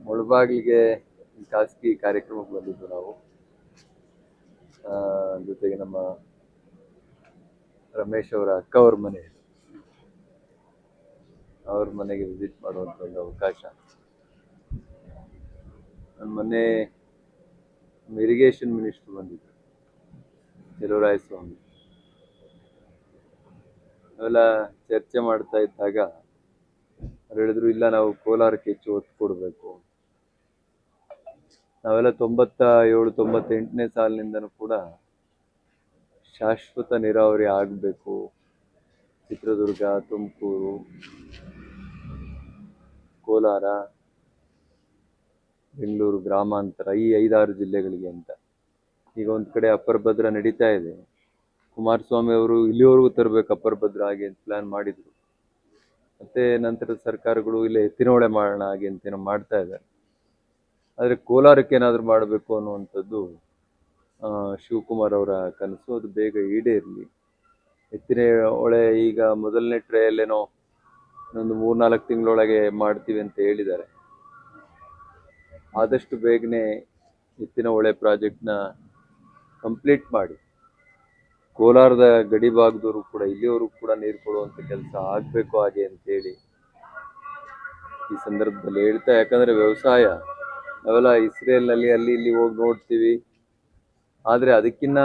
ಮುಳಬಾಗಿಲಿಗೆ ಖಾಸಗಿ ಕಾರ್ಯಕ್ರಮಕ್ಕೆ ಬಂದಿದ್ದು ನಾವು. ಜೊತೆಗೆ ನಮ್ಮ ರಮೇಶ್ ಅವರ ಅಕ್ಕ ಅವ್ರ ಮನೆ, ಅವ್ರ ಮನೆಗೆ ವಿಸಿಟ್ ಮಾಡುವಂಥ ಒಂದು ಅವಕಾಶ. ನನ್ನ ಮೊನ್ನೆ ಇರಿಗೇಷನ್ ಮಿನಿಸ್ಟರ್ ಬಂದಿದ್ದರು, ಚೆಲುವರಾಯಸ್ವಾಮಿ. ಅವೆಲ್ಲ ಚರ್ಚೆ ಮಾಡ್ತಾ ಇದ್ದಾಗ ಅವ್ರು ಹೇಳಿದ್ರು, ಇಲ್ಲ ನಾವು ಕೋಲಾರಕ್ಕೆ ಹೆಚ್ಚು ಒತ್ತು ಕೊಡಬೇಕು. ನಾವೆಲ್ಲ 97-98ನೇ ಸಾಲಿನಿಂದನೂ ಕೂಡ ಶಾಶ್ವತ ನೀರಾವರಿ ಆಗಬೇಕು. ಚಿತ್ರದುರ್ಗ, ತುಮಕೂರು, ಕೋಲಾರ, ಬೆಂಗಳೂರು ಗ್ರಾಮಾಂತರ, ಈ 5-6 ಜಿಲ್ಲೆಗಳಿಗೆ ಅಂತ. ಈಗ ಒಂದು ಕಡೆ ಅಪ್ಪರ್ ಭದ್ರಾ ನಡೀತಾ ಇದೆ. ಕುಮಾರಸ್ವಾಮಿ ಅವರು ಇಲ್ಲಿವರೆಗೂ ತರಬೇಕು ಅಪ್ಪರ್ ಭದ್ರಾ ಹಾಗೆ ಅಂತ ಪ್ಲಾನ್ ಮಾಡಿದ್ರು. ಮತ್ತೆ ನಂತರದ ಸರ್ಕಾರಗಳು ಇಲ್ಲಿ ಎತ್ತಿನಹೊಳೆ ಮಾಡೋಣ ಹಾಗೆ ಅಂತೇನೋ ಮಾಡ್ತಾ ಇದ್ದಾರೆ. ಆದರೆ ಕೋಲಾರಕ್ಕೆ ಏನಾದರೂ ಮಾಡಬೇಕು ಅನ್ನುವಂಥದ್ದು ಶಿವಕುಮಾರ್ ಅವರ ಕನಸು. ಅದು ಬೇಗ ಈಡೇರಲಿ. ಎತ್ತಿನಹೊಳೆ ಈಗ ಮೊದಲನೇ ಟ್ರಯಲ್ಲೇನೋ ಇನ್ನೊಂದು 3-4 ತಿಂಗಳೊಳಗೆ ಮಾಡ್ತೀವಿ ಅಂತ ಹೇಳಿದ್ದಾರೆ. ಆದಷ್ಟು ಬೇಗನೆ ಎತ್ತಿನಹೊಳೆ ಪ್ರಾಜೆಕ್ಟ್ನ ಕಂಪ್ಲೀಟ್ ಮಾಡಿ ಕೋಲಾರದ ಗಡಿ ಭಾಗದವರು ಕೂಡ ಇಲ್ಲಿಯವರು ಕೂಡ ನೀರು ಕೊಡುವಂಥ ಕೆಲಸ ಆಗಬೇಕು ಹಾಗೆ ಅಂತೇಳಿ ಈ ಸಂದರ್ಭದಲ್ಲಿ ಹೇಳ್ತಾ. ಯಾಕಂದರೆ ವ್ಯವಸಾಯ ನಾವೆಲ್ಲ ಇಸ್ರೇಲ್ನಲ್ಲಿ ಅಲ್ಲಿ ಇಲ್ಲಿ ಹೋಗಿ ನೋಡ್ತೀವಿ, ಆದರೆ ಅದಕ್ಕಿಂತ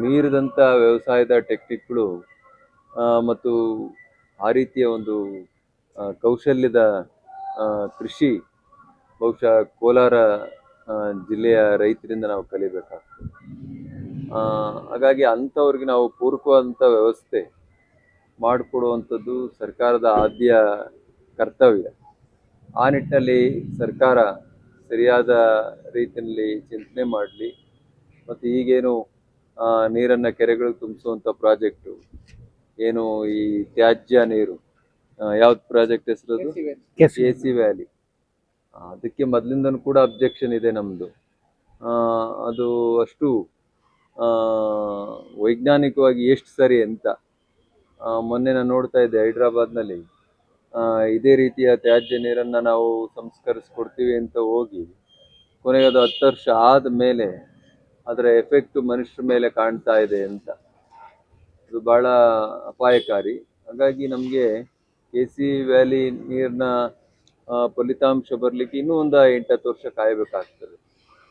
ಮೀರಿದಂಥ ವ್ಯವಸಾಯದ ಟೆಕ್ನಿಕ್ಗಳು ಮತ್ತು ಆ ರೀತಿಯ ಒಂದು ಕೌಶಲ್ಯದ ಕೃಷಿ ಬಹುಶಃ ಕೋಲಾರ ಜಿಲ್ಲೆಯ ರೈತರಿಂದ ನಾವು ಕಲಿಬೇಕಾಗ್ತದೆ. ಹಾಗಾಗಿ ಅಂಥವ್ರಿಗೆ ನಾವು ಪೂರಕವಾದಂಥ ವ್ಯವಸ್ಥೆ ಮಾಡಿಕೊಡುವಂಥದ್ದು ಸರ್ಕಾರದ ಆದ್ಯ ಕರ್ತವ್ಯ. ಆ ನಿಟ್ಟಿನಲ್ಲಿ ಸರ್ಕಾರ ಸರಿಯಾದ ರೀತಿಯಲ್ಲಿ ಚಿಂತನೆ ಮಾಡಲಿ. ಮತ್ತು ಈಗೇನು ನೀರನ್ನು ಕೆರೆಗಳಿಗೆ ತುಂಬಿಸುವಂಥ ಪ್ರಾಜೆಕ್ಟು ಏನು, ಈ ತ್ಯಾಜ್ಯ ನೀರು ಯಾವ್ದು ಪ್ರಾಜೆಕ್ಟ್ ಹೆಸರದು? KC valley. ಅದಕ್ಕೆ ಮೊದಲಿಂದನೂ ಕೂಡ ಅಬ್ಜೆಕ್ಷನ್ ಇದೆ ನಮ್ಮದು. ಅದು ಅಷ್ಟು ವೈಜ್ಞಾನಿಕವಾಗಿ ಎಷ್ಟು ಸರಿ ಅಂತ. ಮೊನ್ನೆ ನಾನು ನೋಡ್ತಾ ಇದ್ದೆ, ಹೈದ್ರಾಬಾದ್ನಲ್ಲಿ ಇದೇ ರೀತಿಯ ತ್ಯಾಜ್ಯ ನೀರನ್ನು ನಾವು ಸಂಸ್ಕರಿಸ್ಕೊಡ್ತೀವಿ ಅಂತ ಹೋಗಿ ಕೊನೆಗೆ ಅದು 10 ವರ್ಷ ಆದಮೇಲೆ ಅದರ ಎಫೆಕ್ಟು ಮನುಷ್ಯರ ಮೇಲೆ ಕಾಣ್ತಾ ಇದೆ ಅಂತ. ಅದು ಭಾಳ ಅಪಾಯಕಾರಿ. ಹಾಗಾಗಿ ನಮಗೆ KC ವ್ಯಾಲಿ ನೀರಿನ ಫಲಿತಾಂಶ ಬರಲಿಕ್ಕೆ ಇನ್ನೂ ಒಂದು 8-10 ವರ್ಷ ಕಾಯಬೇಕಾಗ್ತದೆ.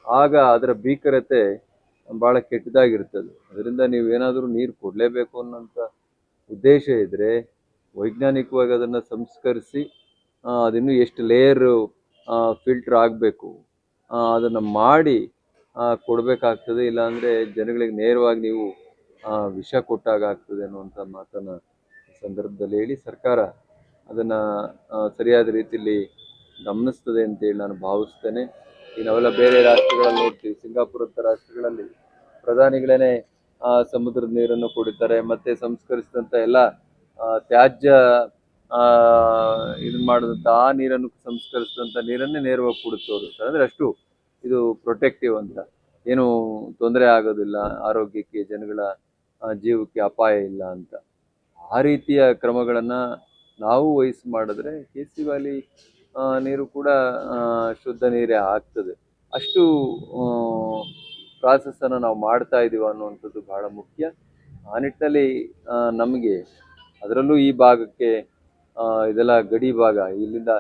ಆಗ ಅದರ ಭೀಕರತೆ ಭಾಳ ಕೆಟ್ಟದಾಗಿರ್ತದೆ. ಅದರಿಂದ ನೀವೇನಾದರೂ ನೀರು ಕೊಡಲೇಬೇಕು ಅನ್ನೋಂಥ ಉದ್ದೇಶ ಇದ್ದರೆ ವೈಜ್ಞಾನಿಕವಾಗಿ ಅದನ್ನು ಸಂಸ್ಕರಿಸಿ ಅದಿನ್ನೂ ಎಷ್ಟು ಲೇಯರು ಫಿಲ್ಟ್ರ್ ಆಗಬೇಕು ಅದನ್ನು ಮಾಡಿ ಕೊಡಬೇಕಾಗ್ತದೆ. ಇಲ್ಲಾಂದರೆ ಜನಗಳಿಗೆ ನೇರವಾಗಿ ನೀವು ವಿಷ ಕೊಟ್ಟಾಗ್ತದೆ ಅನ್ನುವಂಥ ಮಾತನ್ನು ಸಂದರ್ಭದಲ್ಲಿ ಹೇಳಿ, ಸರ್ಕಾರ ಅದನ್ನು ಸರಿಯಾದ ರೀತಿಯಲ್ಲಿ ಗಮನಿಸ್ತದೆ ಅಂತೇಳಿ ನಾನು ಭಾವಿಸ್ತೇನೆ. ಈಗ ನಾವೆಲ್ಲ ಬೇರೆ ರಾಷ್ಟ್ರಗಳಲ್ಲಿ ನೋಡ್ತೀವಿ, ಸಿಂಗಾಪುರದ ರಾಷ್ಟ್ರಗಳಲ್ಲಿ ಪ್ರಧಾನಿಗಳೇ ಸಮುದ್ರದ ನೀರನ್ನು ಕುಡಿತಾರೆ. ಮತ್ತು ಸಂಸ್ಕರಿಸಿದಂಥ ಎಲ್ಲ ತ್ಯಾಜ್ಯ ಇದನ್ನು ಮಾಡಿದಂಥ ಆ ನೀರನ್ನು ಸಂಸ್ಕರಿಸಿದಂಥ ನೀರನ್ನೇ ನೇರವಾಗಿ ಕುಡಿಸೋರು. ಅಂದರೆ ಅಷ್ಟು ಇದು ಪ್ರೊಟೆಕ್ಟಿವ್ ಅಂತ, ಏನೂ ತೊಂದರೆ ಆಗೋದಿಲ್ಲ, ಆರೋಗ್ಯಕ್ಕೆ ಜನಗಳ ಜೀವಕ್ಕೆ ಅಪಾಯ ಇಲ್ಲ ಅಂತ. ಆ ರೀತಿಯ ಕ್ರಮಗಳನ್ನು ನಾವು ವಹಿಸಿ ಮಾಡಿದ್ರೆ KC ವ್ಯಾಲಿ ನೀರು ಕೂಡ ಶುದ್ಧ ನೀರೇ ಆಗ್ತದೆ. ಅಷ್ಟು ಪ್ರಾಸೆಸ್ಸನ್ನು ನಾವು ಮಾಡ್ತಾ ಇದ್ದೀವಿ ಅನ್ನುವಂಥದ್ದು ಭಾಳ ಮುಖ್ಯ. ಆ ನಿಟ್ಟಿನಲ್ಲಿ ನಮಗೆ ಅದರಲ್ಲೂ ಈ ಭಾಗಕ್ಕೆ ಇದೆಲ್ಲ ಗಡಿ ಭಾಗ, ಇಲ್ಲಿಂದ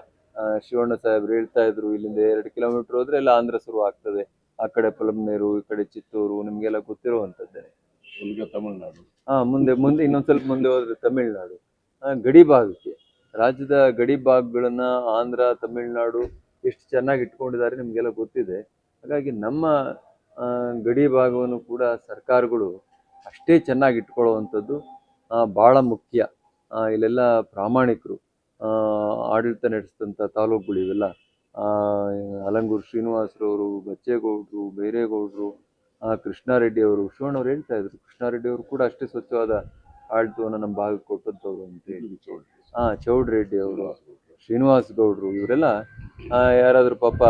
ಶಿವಣ್ಣ ಸಾಹೇಬ್ರು ಹೇಳ್ತಾ ಇದ್ರು, ಇಲ್ಲಿಂದ 2 ಕಿಲೋಮೀಟ್ರ್ ಹೋದರೆ ಎಲ್ಲ ಆಂಧ್ರ ಶುರು ಆಗ್ತದೆ. ಆ ಕಡೆ ಪೊಲಂನೇರು, ಈ ಕಡೆ ಚಿತ್ತೂರು, ನಿಮಗೆಲ್ಲ ಗೊತ್ತಿರುವಂಥದ್ದೇ. ತಮಿಳ್ನಾಡು ಮುಂದೆ ಇನ್ನೊಂದು ಸ್ವಲ್ಪ ಮುಂದೆ ಹೋದರೆ ತಮಿಳ್ನಾಡು. ಗಡಿ ಭಾಗಕ್ಕೆ, ರಾಜ್ಯದ ಗಡಿ ಭಾಗಗಳನ್ನು ಆಂಧ್ರ, ತಮಿಳ್ನಾಡು ಎಷ್ಟು ಚೆನ್ನಾಗಿ ಇಟ್ಕೊಂಡಿದ್ದಾರೆ ನಿಮಗೆಲ್ಲ ಗೊತ್ತಿದೆ. ಹಾಗಾಗಿ ನಮ್ಮ ಗಡಿ ಭಾಗವನ್ನು ಕೂಡ ಸರ್ಕಾರಗಳು ಅಷ್ಟೇ ಚೆನ್ನಾಗಿ ಇಟ್ಕೊಳ್ಳುವಂಥದ್ದು ಭಾಳ ಮುಖ್ಯ. ಇಲ್ಲೆಲ್ಲ ಪ್ರಾಮಾಣಿಕರು ಆಡಳಿತ ನಡೆಸಿದಂಥ ತಾಲೂಕುಗಳು ಇವೆಲ್ಲ. ಅಲಂಗೂರು ಶ್ರೀನಿವಾಸರವರು, ಬಚ್ಚೇಗೌಡರು, ಬೈರೇಗೌಡರು, ಕೃಷ್ಣಾರೆಡ್ಡಿ ಅವರು, ಶಿವಣ್ಣವ್ರು ಹೇಳ್ತಾ ಇದ್ರು, ಕೃಷ್ಣಾರೆಡ್ಡಿ ಅವರು ಕೂಡ ಅಷ್ಟೇ ಸ್ವಚ್ಛವಾದ ಆಡಳಿತವನ್ನು ನಮ್ಮ ಭಾಗಕ್ಕೆ ಕೊಟ್ಟಂಥವ್ರು ಅಂತೇಳಿ. ಚೌಡ್ರೆಡ್ಡಿ ಅವರು, ಶ್ರೀನಿವಾಸ್ ಗೌಡರು, ಇವರೆಲ್ಲ ಯಾರಾದರೂ ಪಾಪ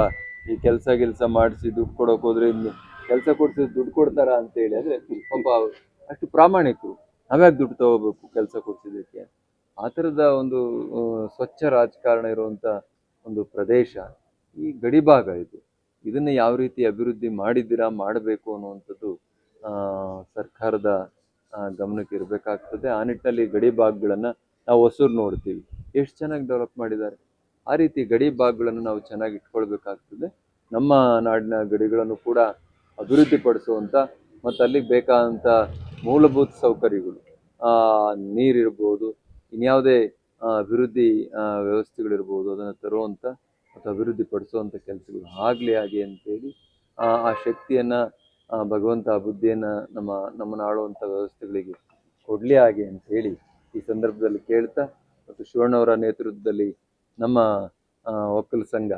ಈ ಕೆಲಸ ಮಾಡಿಸಿ ದುಡ್ಡು ಕೊಡೋಕೆ ಹೋದ್ರೆ ಕೆಲಸ ಕೊಡ್ಸಿದ್ರೆ ದುಡ್ಡು ಕೊಡ್ತಾರ ಅಂತೇಳಿ. ಅಂದರೆ ಪಾಪ ಅಷ್ಟು ಪ್ರಾಮಾಣಿಕರು. ನಾವ್ಯಾಕೆ ದುಡ್ಡು ತಗೋಬೇಕು ಕೆಲಸ ಕೊಡ್ಸಿದ್ದಕ್ಕೆ? ಆ ಥರದ ಒಂದು ಸ್ವಚ್ಛ ರಾಜಕಾರಣ ಇರುವಂಥ ಒಂದು ಪ್ರದೇಶ. ಈ ಗಡಿ ಭಾಗ ಇದನ್ನ ಯಾವ ರೀತಿ ಅಭಿವೃದ್ಧಿ ಮಾಡಿದ್ದೀರಾ, ಮಾಡಬೇಕು ಅನ್ನುವಂಥದ್ದು ಸರ್ಕಾರದ ಗಮನಕ್ಕೆ ಇರಬೇಕಾಗ್ತದೆ. ಆ ನಿಟ್ಟಿನಲ್ಲಿ ಗಡಿ ಭಾಗಗಳನ್ನು ನಾವು ಹೊಸೂರು ನೋಡ್ತೀವಿ, ಎಷ್ಟು ಚೆನ್ನಾಗಿ ಡೆವಲಪ್ ಮಾಡಿದ್ದಾರೆ. ಆ ರೀತಿ ಗಡಿ ಭಾಗಗಳನ್ನು ನಾವು ಚೆನ್ನಾಗಿ ಇಟ್ಕೊಳ್ಬೇಕಾಗ್ತದೆ. ನಮ್ಮ ನಾಡಿನ ಗಡಿಗಳನ್ನು ಕೂಡ ಅಭಿವೃದ್ಧಿಪಡಿಸುವಂಥ ಮತ್ತು ಅಲ್ಲಿಗೆ ಬೇಕಾದಂಥ ಮೂಲಭೂತ ಸೌಕರ್ಯಗಳು, ನೀರಿರ್ಬೋದು, ಇನ್ಯಾವುದೇ ಅಭಿವೃದ್ಧಿ ವ್ಯವಸ್ಥೆಗಳಿರ್ಬೋದು, ಅದನ್ನು ತರುವಂಥ ಮತ್ತು ಅಭಿವೃದ್ಧಿ ಪಡಿಸುವಂಥ ಕೆಲಸಗಳು ಆಗಲಿ ಅಂತೇಳಿ ಆ ಶಕ್ತಿಯನ್ನು ಭಗವಂತ ಬುದ್ಧಿಯನ್ನು ನಮ್ಮನ್ನು ಆಳುವಂಥ ವ್ಯವಸ್ಥೆಗಳಿಗೆ ಕೊಡಲಿ ಅಂತೇಳಿ ಈ ಸಂದರ್ಭದಲ್ಲಿ ಕೇಳ್ತಾ, ಮತ್ತು ಶಿವಣ್ಣವರ ನೇತೃತ್ವದಲ್ಲಿ ನಮ್ಮ ಒಕ್ಕಲ ಸಂಘ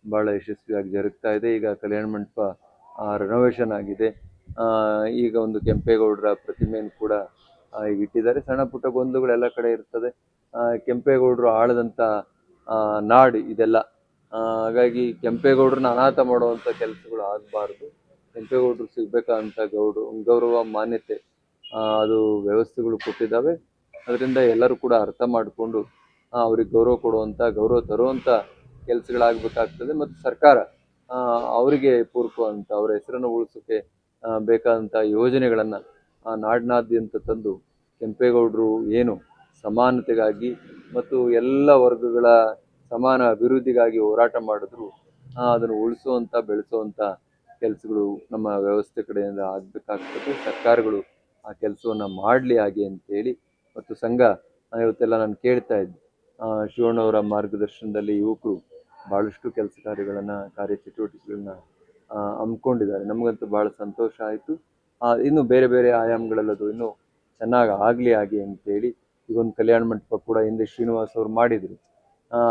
ಭಾಳ ಯಶಸ್ವಿಯಾಗಿ ಜರುಗ್ತಾ ಇದೆ. ಈಗ ಕಲ್ಯಾಣ ಮಂಟಪ ರೆನೋವೇಷನ್ ಆಗಿದೆ. ಈಗ ಒಂದು ಕೆಂಪೇಗೌಡರ ಪ್ರತಿಮೆಯನ್ನು ಕೂಡ ಈಗ ಇಟ್ಟಿದ್ದಾರೆ. ಸಣ್ಣ ಪುಟ್ಟ ಗೊಂದಲಗಳು ಎಲ್ಲ ಕಡೆ ಇರ್ತದೆ. ಕೆಂಪೇಗೌಡರು ಆಳದಂಥ ನಾಡು ಇದೆಲ್ಲ. ಹಾಗಾಗಿ ಕೆಂಪೇಗೌಡರನ್ನ ಅನಾಥ ಮಾಡುವಂಥ ಕೆಲಸಗಳು ಆಗಬಾರ್ದು. ಕೆಂಪೇಗೌಡರು ಸಿಗ್ಬೇಕಾದಂಥ ಗೌರವ, ಮಾನ್ಯತೆ ಅದು ವ್ಯವಸ್ಥೆಗಳು ಕೊಟ್ಟಿದ್ದಾವೆ. ಅದರಿಂದ ಎಲ್ಲರೂ ಕೂಡ ಅರ್ಥ ಮಾಡಿಕೊಂಡು ಅವ್ರಿಗೆ ಗೌರವ ಕೊಡುವಂಥ, ಗೌರವ ತರುವಂಥ ಕೆಲಸಗಳಾಗಬೇಕಾಗ್ತದೆ. ಮತ್ತು ಸರ್ಕಾರ ಅವರಿಗೆ ಪೂರಕವಂತ ಅವರ ಹೆಸರನ್ನು ಉಳಿಸೋಕ್ಕೆ ಬೇಕಾದಂಥ ಯೋಜನೆಗಳನ್ನು ನಾಡಿನಾದ್ಯಂತ ತಂದು ಕೆಂಪೇಗೌಡರು ಏನು ಸಮಾನತೆಗಾಗಿ ಮತ್ತು ಎಲ್ಲ ವರ್ಗಗಳ ಸಮಾನ ಅಭಿವೃದ್ಧಿಗಾಗಿ ಹೋರಾಟ ಮಾಡಿದ್ರು, ಅದನ್ನು ಉಳಿಸುವಂಥ, ಬೆಳೆಸುವಂಥ ಕೆಲಸಗಳು ನಮ್ಮ ವ್ಯವಸ್ಥೆ ಕಡೆಯಿಂದ ಆಗಬೇಕಾಗ್ತದೆ. ಸರ್ಕಾರಗಳು ಆ ಕೆಲಸವನ್ನು ಮಾಡಲಿ ಅಂತೇಳಿ, ಮತ್ತು ಸಂಘ ಇವತ್ತೆಲ್ಲ ನಾನು ಕೇಳ್ತಾ ಇದ್ದೆ, ಶಿವಣ್ಣವರ ಮಾರ್ಗದರ್ಶನದಲ್ಲಿ ಯುವಕರು ಭಾಳಷ್ಟು ಕೆಲಸ ಕಾರ್ಯಚಟುವಟಿಕೆಗಳನ್ನ ಹಮ್ಮಿಕೊಂಡಿದ್ದಾರೆ. ನಮಗಂತೂ ಭಾಳ ಸಂತೋಷ ಆಯಿತು. ಇನ್ನು ಬೇರೆ ಬೇರೆ ಆಯಾಮಗಳಲ್ಲದು ಇನ್ನೂ ಚೆನ್ನಾಗಿ ಆಗಲಿ ಅಂತೇಳಿ ಈಗೊಂದು ಕಲ್ಯಾಣ ಮಂಟಪ ಕೂಡ ಹಿಂದೆ ಶ್ರೀನಿವಾಸ್ ಅವರು ಮಾಡಿದರು.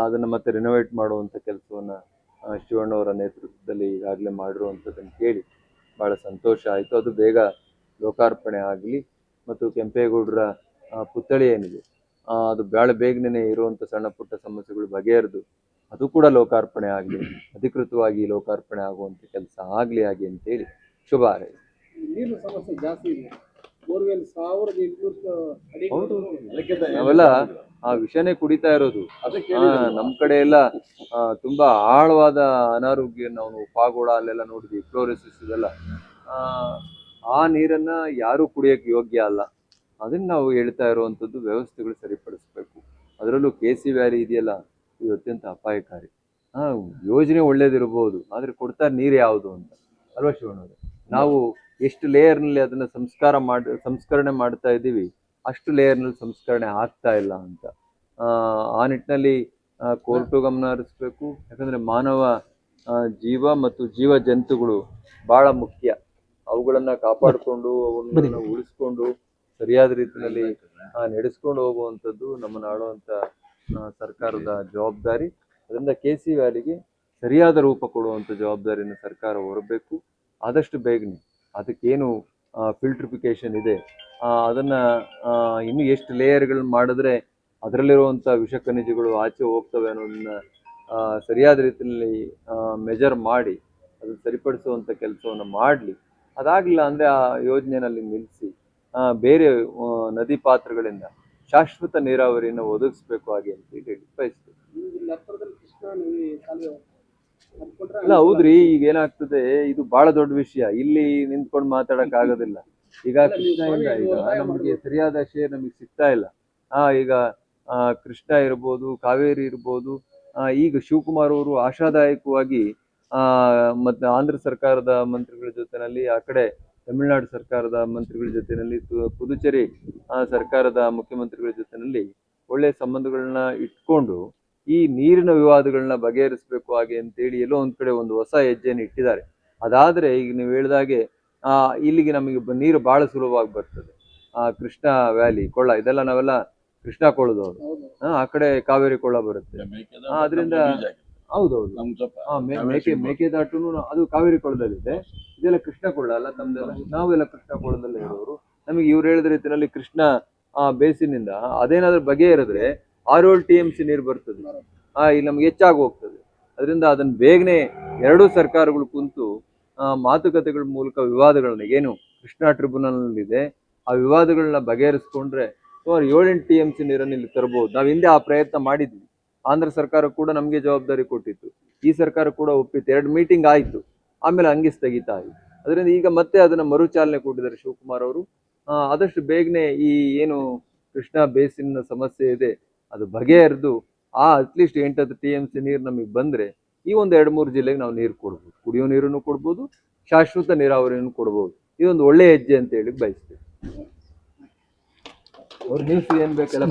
ಅದನ್ನು ಮತ್ತೆ ರಿನೋವೇಟ್ ಮಾಡುವಂಥ ಕೆಲಸವನ್ನು ಶಿವಣ್ಣವರ ನೇತೃತ್ವದಲ್ಲಿ ಈಗಾಗಲೇ ಮಾಡಿರುವಂಥದ್ದನ್ನು ಕೇಳಿ ಭಾಳ ಸಂತೋಷ ಆಯಿತು. ಅದು ಬೇಗ ಲೋಕಾರ್ಪಣೆ ಆಗಲಿ, ಮತ್ತು ಕೆಂಪೇಗೌಡರ ಪುತ್ಥಳಿ ಏನಿದೆ ಅದು ಭಾಳ ಬೇಗನೆ ಇರುವಂಥ ಸಣ್ಣ ಪುಟ್ಟ ಸಮಸ್ಯೆಗಳು ಬಗೆಹರಿದು ಅದು ಕೂಡ ಲೋಕಾರ್ಪಣೆ ಆಗಲಿ, ಅಧಿಕೃತವಾಗಿ ಲೋಕಾರ್ಪಣೆ ಆಗುವಂಥ ಕೆಲಸ ಆಗಲಿ ಅಂತೇಳಿ ಶುಭ ಹಾರೈಸಿ. ನೀರಿನ ಸಮಸ್ಯೆ ಜಾಸ್ತಿ ಇದೆ. ಹೌದು, ನಾವೆಲ್ಲ ಆ ವಿಷನೇ ಕುಡಿತಾ ಇರೋದು. ನಮ್ಮ ಕಡೆ ಎಲ್ಲ ತುಂಬಾ ಆಳವಾದ ಅನಾರೋಗ್ಯ ನಾವು ಪಾಗೋಳ ಅಲ್ಲೆಲ್ಲ ನೋಡಿದ್ವಿ, ಫ್ಲೋರೆಸಿಸ್ ಇದೆಲ್ಲ. ಆ ನೀರನ್ನ ಯಾರು ಕುಡಿಯಕ್ಕೆ ಯೋಗ್ಯ ಅಲ್ಲ. ಅದನ್ನ ನಾವು ಹೇಳ್ತಾ ಇರುವಂಥದ್ದು, ವ್ಯವಸ್ಥೆಗಳು ಸರಿಪಡಿಸ್ಬೇಕು. ಅದರಲ್ಲೂ KC ವ್ಯಾಲಿ ಇದೆಯಲ್ಲ, ಇದು ಅತ್ಯಂತ ಅಪಾಯಕಾರಿ. ಯೋಜನೆ ಒಳ್ಳೇದಿರ್ಬೋದು, ಆದ್ರೆ ಕೊಡ್ತಾ ನೀರು ಯಾವುದು ಅಂತ ಅಲ್ವಾ ಶಿವಣ್ಣವ್ರೆ? ನಾವು ಎಷ್ಟು ಲೇಯರ್ನಲ್ಲಿ ಅದನ್ನ ಸಂಸ್ಕರಣೆ ಮಾಡ್ತಾ ಇದ್ದೀವಿ, ಅಷ್ಟು ಲೇಯರ್ನಲ್ಲಿ ಸಂಸ್ಕರಣೆ ಆಗ್ತಾ ಇಲ್ಲ ಅಂತ. ಆ ನಿಟ್ಟಿನಲ್ಲಿ ಕೋರ್ಟು ಗಮನ ಹರಿಸ್ಬೇಕು. ಯಾಕಂದ್ರೆ ಮಾನವ ಜೀವ ಮತ್ತು ಜೀವ ಜಂತುಗಳು ಬಹಳ ಮುಖ್ಯ. ಅವುಗಳನ್ನ ಕಾಪಾಡಿಕೊಂಡು ಅವನ್ನ ಉಳಿಸ್ಕೊಂಡು ಸರಿಯಾದ ರೀತಿಯಲ್ಲಿ ನಡೆಸ್ಕೊಂಡು ಹೋಗುವಂಥದ್ದು ನಮ್ಮನ್ನು ಆಳುವಂಥ ಸರ್ಕಾರದ ಜವಾಬ್ದಾರಿ. ಅದರಿಂದ KC ವ್ಯಾಲಿಗೆ ಸರಿಯಾದ ರೂಪ ಕೊಡುವಂಥ ಜವಾಬ್ದಾರಿಯನ್ನು ಸರ್ಕಾರ ಹೊರಬೇಕು. ಆದಷ್ಟು ಬೇಗನೆ ಅದಕ್ಕೇನು ಫಿಲ್ಟ್ರಿಫಿಕೇಶನ್ ಇದೆ ಅದನ್ನ ಇನ್ನೂ ಎಷ್ಟು ಲೇಯರ್ಗಳನ್ನ ಮಾಡಿದ್ರೆ ಅದರಲ್ಲಿರುವಂಥ ವಿಷ ಖನಿಜಗಳು ಆಚೆ ಹೋಗ್ತವೆ ಅನ್ನೋದನ್ನ ಸರಿಯಾದ ರೀತಿಯಲ್ಲಿ ಮೆಜರ್ ಮಾಡಿ ಅದನ್ನು ಸರಿಪಡಿಸುವಂಥ ಕೆಲಸವನ್ನು ಮಾಡಲಿ. ಅದಾಗಲಿಲ್ಲ ಅಂದರೆ ಆ ಯೋಜನೆಯಲ್ಲಿ ನಿಲ್ಲಿಸಿ ಬೇರೆ ನದಿ ಪಾತ್ರಗಳಿಂದ ಶಾಶ್ವತ ನೀರಾವರಿಯನ್ನು ಒದಗಿಸ್ಬೇಕು ಹಾಗೆ ಅಂತ ಹೇಳಿ ಬಯಸ್ತೀವಿ. ಅಲ್ಲ ಹೌದ್ರಿ, ಈಗ ಏನಾಗ್ತದೆ, ಇದು ಬಹಳ ದೊಡ್ಡ ವಿಷಯ, ಇಲ್ಲಿ ನಿಂತ್ಕೊಂಡು ಮಾತಾಡಕ್ ಆಗೋದಿಲ್ಲ. ಈಗ ಕೃಷ್ಣದಿಂದ ಈಗ ನಮಗೆ ಸರಿಯಾದ ಶೇರ್ ನಮಗೆ ಸಿಗ್ತಾ ಇಲ್ಲ. ಈಗ ಕೃಷ್ಣ ಇರ್ಬೋದು, ಕಾವೇರಿ ಇರ್ಬೋದು. ಈಗ ಶಿವಕುಮಾರ್ ಅವರು ಆಶಾದಾಯಕವಾಗಿ ಮತ್ತೆ ಆಂಧ್ರ ಸರ್ಕಾರದ ಮಂತ್ರಿಗಳ ಜೊತೆನಲ್ಲಿ, ಆ ಕಡೆ ತಮಿಳುನಾಡು ಸರ್ಕಾರದ ಮಂತ್ರಿಗಳ ಜೊತೆನಲ್ಲಿ, ಪುದುಚೇರಿ ಸರ್ಕಾರದ ಮುಖ್ಯಮಂತ್ರಿಗಳ ಜೊತೆನಲ್ಲಿ ಒಳ್ಳೆ ಸಂಬಂಧಗಳನ್ನ ಇಟ್ಕೊಂಡು ಈ ನೀರಿನ ವಿವಾದಗಳನ್ನ ಬಗೆಹರಿಸಬೇಕು ಹಾಗೆ ಅಂತೇಳಿ ಎಲ್ಲೋ ಒಂದ್ ಕಡೆ ಒಂದು ಹೊಸ ಹೆಜ್ಜೆಯನ್ನು ಇಟ್ಟಿದ್ದಾರೆ. ಅದಾದ್ರೆ ಈಗ ನೀವು ಹೇಳಿದಾಗೆ ಇಲ್ಲಿಗೆ ನಮಗೆ ನೀರು ಬಹಳ ಸುಲಭವಾಗಿ ಬರ್ತದೆ. ಕೃಷ್ಣ ವ್ಯಾಲಿ, ಕೊಳ್ಳ ಇದೆಲ್ಲ ನಾವೆಲ್ಲ ಕೃಷ್ಣ ಕೊಳ್ಳದವರು, ಆ ಕಡೆ ಕಾವೇರಿ ಕೊಳ್ಳ ಬರುತ್ತೆ. ಅದರಿಂದ ಹೌದೌದು, ಮೇಕೆದಾಟುನು ಅದು ಕಾವೇರಿ ಕೊಳ್ಳದಲ್ಲಿದೆ. ಇದೆಲ್ಲ ಕೃಷ್ಣ ಕೊಳ್ಳ ಅಲ್ಲ ತಮ್ದೆಲ್ಲ, ನಾವೆಲ್ಲ ಕೃಷ್ಣ ಕೊಳ್ಳದಲ್ಲೇ ಇರೋರು. ನಮಗೆ ಇವ್ರು ಹೇಳಿದ ರೀತಿಯಲ್ಲಿ ಕೃಷ್ಣ ಬೇಸಿನಿಂದ ಅದೇನಾದ್ರೂ ಬಗೆಹರಿದ್ರೆ 6-7 TMC ನೀರು ಬರ್ತದೆ. ಇಲ್ಲಿ ನಮ್ಗೆ ಹೆಚ್ಚಾಗಿ ಹೋಗ್ತದೆ. ಅದರಿಂದ ಅದನ್ನ ಬೇಗನೆ ಎರಡೂ ಸರ್ಕಾರಗಳು ಕುಂತು ಮಾತುಕತೆಗಳ ಮೂಲಕ ವಿವಾದಗಳನ್ನ, ಏನು ಕೃಷ್ಣಾ ಟ್ರಿಬ್ಯುನಲ್ ಇದೆ ಆ ವಿವಾದಗಳನ್ನ ಬಗೆಹರಿಸ್ಕೊಂಡ್ರೆ ಸುಮಾರು 7-8 TMC ನೀರನ್ನು ಇಲ್ಲಿ ತರಬಹುದು. ನಾವು ಹಿಂದೆ ಆ ಪ್ರಯತ್ನ ಮಾಡಿದ್ವಿ. ಆಂಧ್ರ ಸರ್ಕಾರ ಕೂಡ ನಮಗೆ ಜವಾಬ್ದಾರಿ ಕೊಟ್ಟಿತ್ತು. ಈ ಸರ್ಕಾರ ಕೂಡ ಒಪ್ಪಿತ್ತು, 2 ಮೀಟಿಂಗ್ ಆಯಿತು, ಆಮೇಲೆ ಹಂಗೆ ಸ್ಥಗಿತ ಆಯಿತು. ಅದರಿಂದ ಈಗ ಮತ್ತೆ ಅದನ್ನ ಮರುಚಾಲನೆ ಕೊಟ್ಟಿದ್ದಾರೆ ಶಿವಕುಮಾರ್ ಅವರು. ಆದಷ್ಟು ಬೇಗನೆ ಈ ಏನು ಕೃಷ್ಣಾ ಬೇಸಿನ್ ಸಮಸ್ಯೆ ಇದೆ ಅದು ಬಗೆಹರಿದು ಅಟ್ಲೀಸ್ಟ್ 8-10 TMC ನೀರು ನಮಗೆ ಬಂದ್ರೆ ಈ ಒಂದು 2-3 ಜಿಲ್ಲೆಗೆ ನಾವು ನೀರು ಕೊಡ್ಬೋದು, ಕುಡಿಯೋ ನೀರನ್ನು ಕೊಡ್ಬೋದು, ಶಾಶ್ವತ ನೀರಾವರಿಯನ್ನು ಕೊಡ್ಬೋದು. ಇದೊಂದು ಒಳ್ಳೆ ಹೆಜ್ಜೆ ಅಂತ ಹೇಳಿ ಬಯಸ್ತೇವೆ. ಅವ್ರ ನ್ಯೂಸ್ ಏನ್ ಬೇಕೆಲ್ಲ